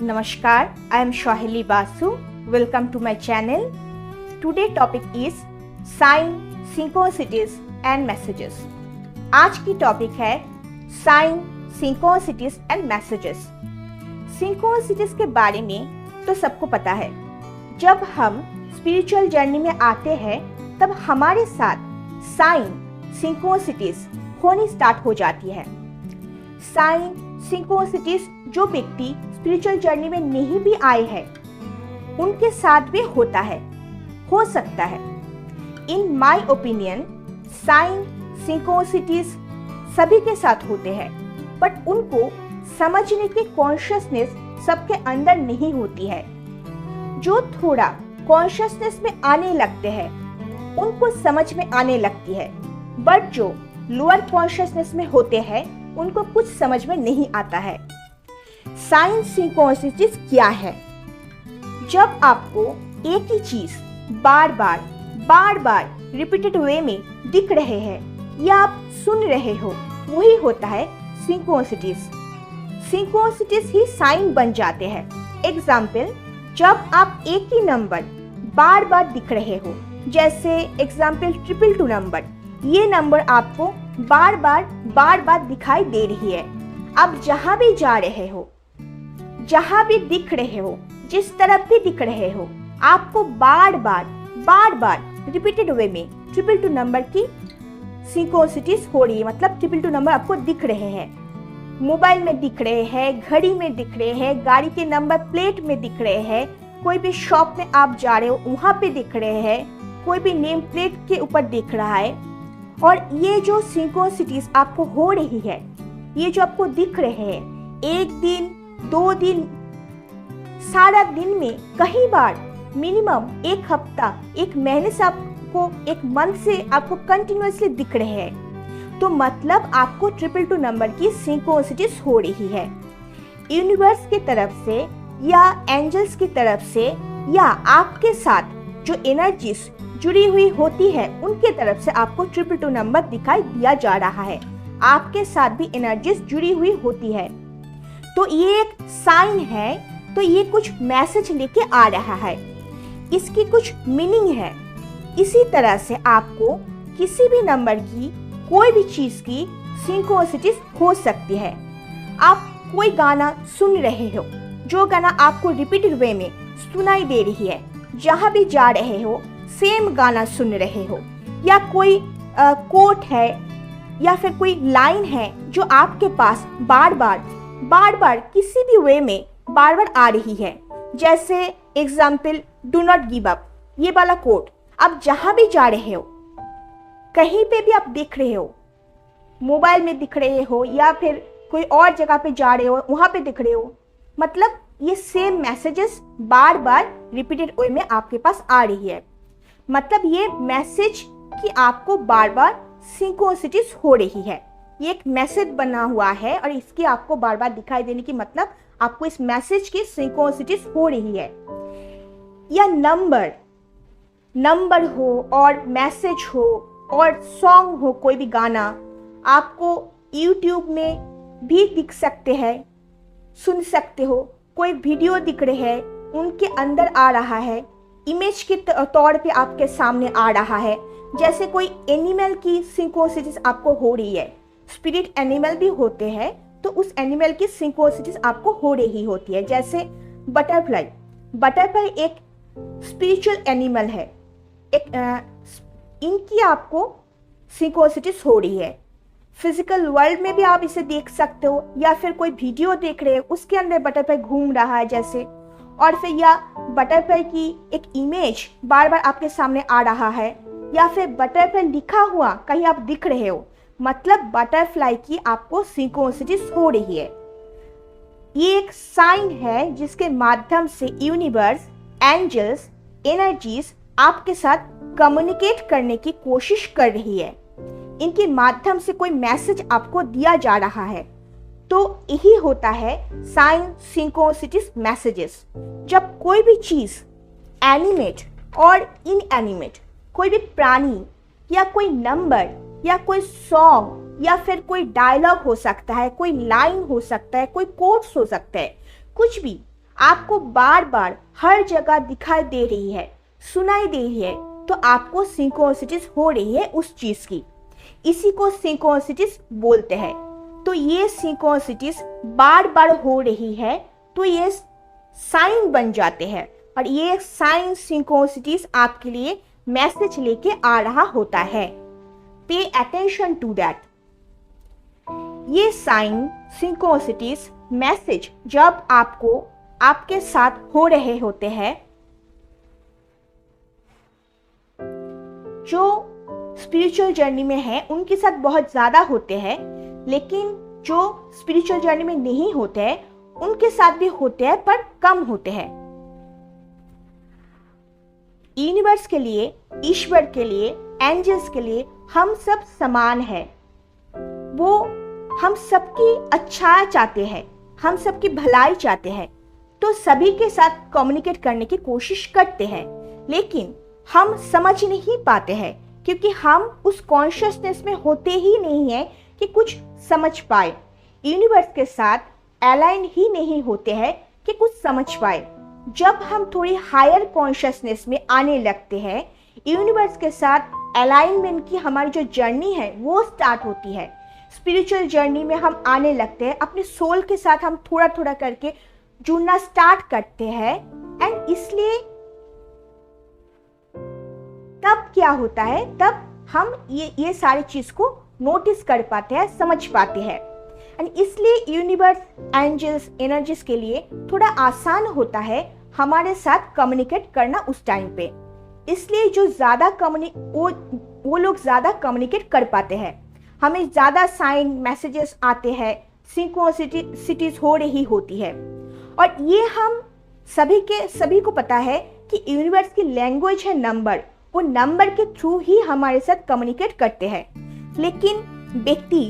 Namaskar, I am Shahili Basu. Welcome to my channel. Today topic is sign, synchronicities and messages. आज की topic है sign, synchronicities and messages. Synchronicities के बारे में तो सबको पता है. जब हम स्पिरिचुअल जर्नी में आते हैं तब हमारे साथ साइन, synchronicities होनी स्टार्ट हो जाती है. साइन, synchronicities जो व्यक्ति स्पिरिचुअल जर्नी में नहीं भी आए हैं उनके साथ भी होता है, हो सकता है. In my opinion sign, synchronicities सभी के साथ होते हैं, बट उनको समझने की कॉन्शियसनेस सबके अंदर नहीं होती है. जो थोड़ा कॉन्शियसनेस में आने लगते हैं उनको समझ में आने लगती है, बट जो लोअर कॉन्शियसनेस में होते हैं उनको कुछ समझ में नहीं आता है. साइन, synchronicities क्या है? जब आपको एक ही चीज बार बार रिपीटेड वे में दिख रहे हैं या आप सुन रहे हो, वही होता है synchronicities. synchronicities ही साइन बन जाते हैं. एग्जाम्पल, जब आप एक ही नंबर बार बार दिख रहे हो, जैसे एग्जाम्पल 222 नंबर, ये नंबर आपको बार बार दिखाई दे रही है. आप जहां भी जा रहे हो, जहां भी दिख रहे हो, जिस तरफ भी दिख रहे हो, आपको बार बार रिपीटेड वे में 222 नंबर की synchronicities हो रही है. मतलब 222 नंबर आपको दिख रहे हैं, मोबाइल में दिख रहे हैं, घड़ी में दिख रहे हैं, गाड़ी के नंबर प्लेट में दिख रहे हैं, कोई भी शॉप में आप जा रहे हो वहां पे दिख रहे हैं, कोई भी नेम प्लेट के ऊपर दिख रहा है. और ये जो synchronicities आपको हो रही है, ये जो आपको दिख रहे हैं, एक दिन, 2 दिन, सारा दिन में कई बार, मिनिमम एक हफ्ता, एक महीने से आपको, एक मंथ से आपको कंटिन्यूअसली दिख रहे हैं, तो मतलब आपको 222 नंबर की synchronicities हो रही है. यूनिवर्स की तरफ से या एंजल्स की तरफ से या आपके साथ जो एनर्जीज जुड़ी हुई होती है उनके तरफ से आपको 222 नंबर दिखाई दिया जा रहा है. आपके साथ भी एनर्जीज जुड़ी हुई होती है, तो ये एक साइन है, तो ये कुछ मैसेज लेके आ रहा है, इसकी कुछ मीनिंग है. इसी तरह से आपको किसी भी नंबर की, कोई भी चीज की synchronicities हो सकती है. आप कोई गाना सुन रहे हो, जो गाना आपको रिपीटेड वे में सुनाई दे रही है, जहां भी जा रहे हो सेम गाना सुन रहे हो, या कोई कोट है या फिर कोई लाइन है जो आपके पास बार बार किसी भी वे में बार बार आ रही है. जैसे example, do not give up, ये वाला कोट आप जहां भी जा रहे हो, कहीं पे भी आप दिख रहे हो, मोबाइल में दिख रहे हो या फिर कोई और जगह पे जा रहे हो वहां पे दिख रहे हो, मतलब ये सेम मैसेजेस बार रिपीटेड वे में आपके पास आ रही है. मतलब ये मैसेज कि आपको बार synchronicities हो रही है. ये एक मैसेज बना हुआ है और इसकी आपको बार दिखाई देने की मतलब आपको इस मैसेज की synchronicities हो रही है. या नंबर हो और मैसेज हो और सॉन्ग हो, कोई भी गाना आपको YouTube में भी दिख सकते हैं, सुन सकते हो. कोई वीडियो दिख रहे हैं, उनके अंदर आ रहा है, इमेज के तौर पे आपके सामने आ रहा है. जैसे कोई एनिमल की synchronicities आपको हो रही है, स्पिरिट एनिमल भी होते हैं, तो उस एनिमल की synchronicities आपको हो रही होती है. जैसे बटरफ्लाई एक स्पिरिचुअल एनिमल है, इनकी आपको synchronicities हो रही है. फिजिकल वर्ल्ड में भी आप इसे देख सकते हो, या फिर कोई वीडियो देख रहे हो उसके अंदर बटरफ्लाई घूम रहा है जैसे, और फिर या बटरफ्लाई की एक इमेज बार आपके सामने आ रहा है, या फिर बटरफ्लाई लिखा हुआ कहीं आप दिख रहे हो, मतलब बटरफ्लाई की आपको synchronicities हो रही है. ये एक साइन है जिसके माध्यम से यूनिवर्स, एंजल्स, एनर्जीज आपके साथ कम्युनिकेट करने की कोशिश कर रही है. इनके माध्यम से कोई मैसेज आपको दिया जा रहा है. तो यही होता है साइन, synchronicities, मैसेजेस. जब कोई भी चीज एनिमेट और इनएनिमेट, कोई भी प्राणी या कोई नंबर या कोई सॉन्ग या फिर कोई डायलॉग हो सकता है, कोई लाइन हो सकता है, कोई कोट्स हो सकता है, कुछ भी आपको बार बार हर जगह दिखाई दे रही है, सुनाई दे रही है, तो आपको सिंक्रोनिसिटीज हो रही है उस चीज की। इसी को सिंक्रोनिसिटीज बोलते हैं। तो ये सिंक्रोनिसिटीज बार बार हो रही है तो ये साइन बन जाते हैं, और ये साइन सिंक्रोनिसिटीज आपके लिए मैसेज लेके आ रहा होता है। Pay attention to that. ये साइन सिंक्रोनिसिटीज मैसेज जब आपके साथ हो रहे होते हैं, जो स्पिरिचुअल जर्नी में है उनके साथ बहुत ज्यादा होते हैं, लेकिन जो स्पिरिचुअल जर्नी में नहीं होते हैं उनके साथ भी होते हैं पर कम होते हैं। यूनिवर्स के लिए, ईश्वर के लिए, एंजल्स के लिए हम सब समान हैं। वो हम सबकी अच्छाई चाहते हैं, हम सबकी भलाई चाहते हैं, तो सभी के साथ कम्युनिकेट करने की कोशिश करते हैं, लेकिन हम समझ नहीं पाते हैं क्योंकि हम उस कॉन्शियसनेस में होते ही नहीं हैं कि कुछ समझ पाए। यूनिवर्स के साथ अलाइन ही नहीं होते हैं कि कुछ समझ पाए। जब हम थोड़ी हायर कॉन्शियसनेस में आने लगते हैं, यूनिवर्स के साथ अलाइनमेंट की हमारी जो जर्नी है वो स्टार्ट होती है। स्पिरिचुअल जर्नी में हम आने लगते हैं, अपने सोल के साथ हम थोड़ा थोड़ा करके जुड़ना स्टार्ट करते हैं। एंड इसलिए तब क्या होता है, तब हम ये सारी चीज को नोटिस कर पाते हैं, समझ पाते हैं। एंड इसलिए यूनिवर्स, एंजल्स, एनर्जीज के लिए थोड़ा आसान होता है हमारे साथ कम्युनिकेट करना उस टाइम पे। इसलिए जो ज्यादा वो लोग ज्यादा कम्युनिकेट कर पाते हैं। हमें ज्यादा साइन मैसेजेस आते हैं, सिंक्रोनिसिटीज हो रही होती है। और ये हम सभी को पता है कि यूनिवर्स की लैंग्वेज है नंबर। वो नंबर के थ्रू ही हमारे साथ कम्युनिकेट करते हैं। लेकिन व्यक्ति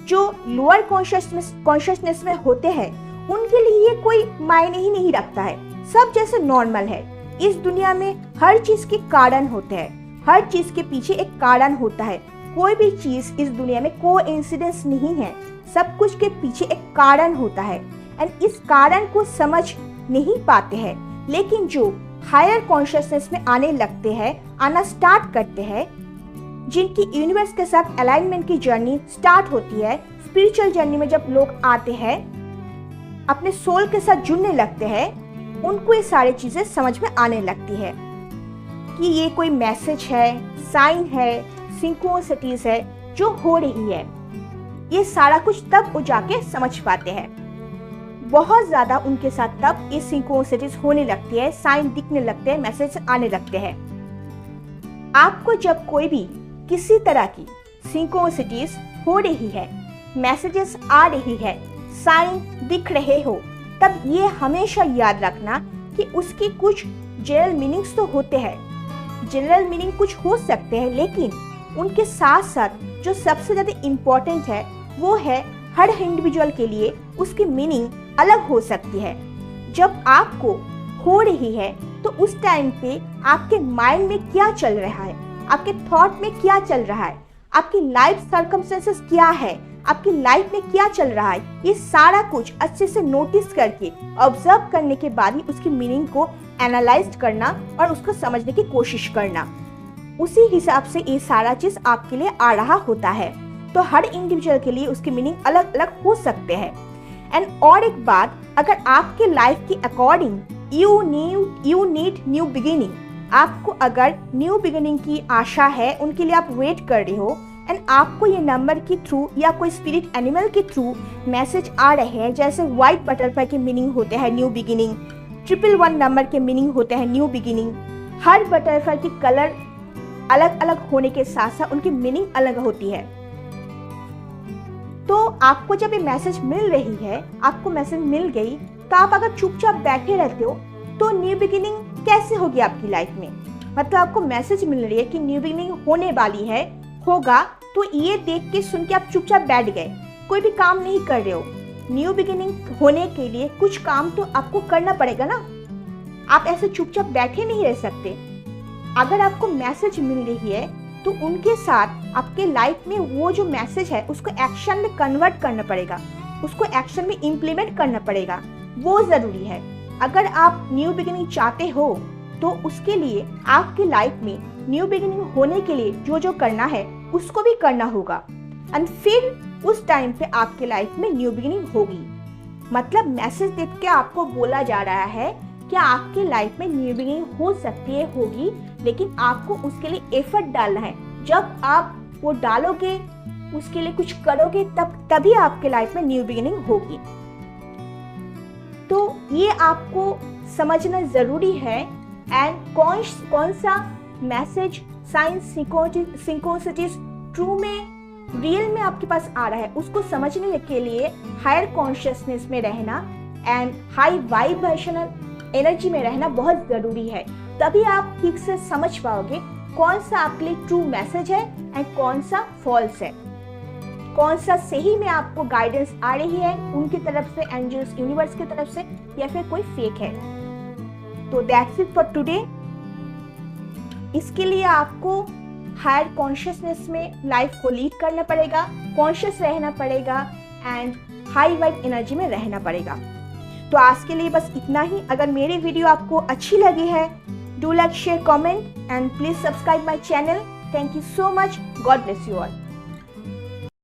जो लोअर कॉन्शियसनेस में होते हैं उनके लिए ये कोई मायने ही नहीं रखता है। सब जैसे नॉर्मल है। इस दुनिया में हर चीज के कारण होते हैं, हर चीज के पीछे एक कारण होता है। कोई भी चीज इस दुनिया में कोइंसिडेंस नहीं है, सब कुछ के पीछे एक कारण होता है। एंड इस कारण को समझ नहीं पाते हैं। लेकिन जो हायर कॉन्शियसनेस में आने लगते हैं, आना स्टार्ट करते हैं, जिनकी यूनिवर्स के साथ अलाइनमेंट की जर्नी स्टार्ट होती है, स्पिरिचुअल जर्नी में जब लोग आते हैं, अपने सोल के साथ जुड़ने लगते हैं, उनको ये सारी चीजें समझ में आने लगती है कि ये कोई मैसेज है, साइन है, सिंक्रोनिसिटीज है जो हो रही है। ये सारा कुछ तब वो जाके समझ पाते हैं। बहुत ज्यादा उनके साथ तब ये सिंक्रोनिसिटीज होने लगती है, साइन दिखने लगते हैं, मैसेज आने लगते हैं। आपको जब कोई भी किसी तरह की सिंक्रोनिसिटीज हो रही है, मैसेजेस आ रही है, साइन दिख रहे हो, तब ये हमेशा याद रखना कि उसकी कुछ जनरल मीनिंग्स तो होते हैं। जनरल मीनिंग कुछ हो सकते हैं, लेकिन उनके साथ साथ जो सबसे ज्यादा इम्पोर्टेंट है वो है हर इंडिविजुअल के लिए उसकी मीनिंग अलग हो सकती है। जब आपको हो रही है तो उस टाइम पे आपके माइंड में क्या चल रहा है, आपके थॉट में क्या चल रहा है, आपकी लाइफ सर्कमस्टेंसेस क्या है, आपकी लाइफ में क्या चल रहा है, ये सारा कुछ अच्छे से नोटिस करके ऑब्जर्व करने के बाद ही उसकी मीनिंग को एनालाइज करना और उसको समझने की कोशिश करना। उसी हिसाब से ये सारा चीज आपके लिए आ रहा होता है। तो हर इंडिविजुअल के लिए उसकी मीनिंग अलग अलग हो सकते हैं। एंड और एक बात, अगर आपके लाइफ की according you need new beginning, आपको अगर न्यू बिगिनिंग की आशा है, उनके लिए आप वेट कर रहे हो, एंड आपको ये नंबर के थ्रू या कोई स्पिरिट एनिमल के थ्रू मैसेज आ रहे हैं, जैसे व्हाइट बटरफ्लाई के मीनिंग होते हैं न्यू बिगिनिंग, 111 नंबर के मीनिंग होते हैं न्यू बिगिनिंग। हर बटरफ्लाई की कलर अलग अलग होने के साथ साथ उनकी मीनिंग अलग होती है। तो आपको जब ये मैसेज मिल रही है, आपको मैसेज मिल गई, तो आप अगर चुपचाप बैठे रहते हो तो न्यू बिगिनिंग कैसे होगी आपकी लाइफ में? मतलब आपको मैसेज मिल रही है कि न्यू बिगिनिंग होने वाली है, होगा, तो ये देख के सुन के आप चुपचाप बैठ गए, कोई भी काम नहीं कर रहे हो। न्यू बिगिनिंग होने के लिए कुछ काम तो आपको करना पड़ेगा ना। आप ऐसे चुपचाप बैठे नहीं रह सकते। अगर आपको मैसेज मिल रही है तो उनके साथ आपके लाइफ में वो जो मैसेज है उसको एक्शन में कन्वर्ट करना पड़ेगा, उसको एक्शन में इम्प्लीमेंट करना पड़ेगा, वो जरूरी है। अगर आप न्यू बिगिनिंग चाहते हो तो उसके लिए आपकी लाइफ में न्यू बिगिनिंग होने के लिए जो जो करना है उसको भी करना होगा, एंड फिर उस टाइम पे आपके लाइफ में न्यू बिगिनिंग होगी। मतलब मैसेज देख के आपको बोला जा रहा है कि आपके लाइफ में न्यू बिगिनिंग हो सकती है, होगी, लेकिन आपको उसके लिए एफर्ट डालना है। जब आप वो डालोगे, उसके लिए कुछ करोगे, तभी आपके लाइफ में न्यू बिगिनिंग होगी। तो ये आपको समझना जरूरी है। एंड कौन सा मैसेज, साइंस, सिंक्रोनिसिटीज ट्रू में, रियल में आपके पास आ रहा है, उसको समझने के लिए हायर कॉन्शियसनेस में रहना एंड हाई वाइब्रेशनल एनर्जी में रहना बहुत जरूरी है। तभी आप ठीक से समझ पाओगे कौन सा आपके लिए ट्रू मैसेज है एंड कौन सा फॉल्स है, कौन सा सही में आपको गाइडेंस आ रही है उनकी तरफ से, एंजल्स, यूनिवर्स की तरफ से, या फिर कोई फेक है। तो दैट्स इट फॉर टुडे। इसके लिए आपको हायर कॉन्शियसनेस में लाइफ को लीड करना पड़ेगा, कॉन्शियस रहना पड़ेगा एंड हाई वाइब एनर्जी में रहना पड़ेगा। तो आज के लिए बस इतना ही। अगर मेरी वीडियो आपको अच्छी लगी है, do like, share, comment and please subscribe my channel. Thank you so much. God bless you all.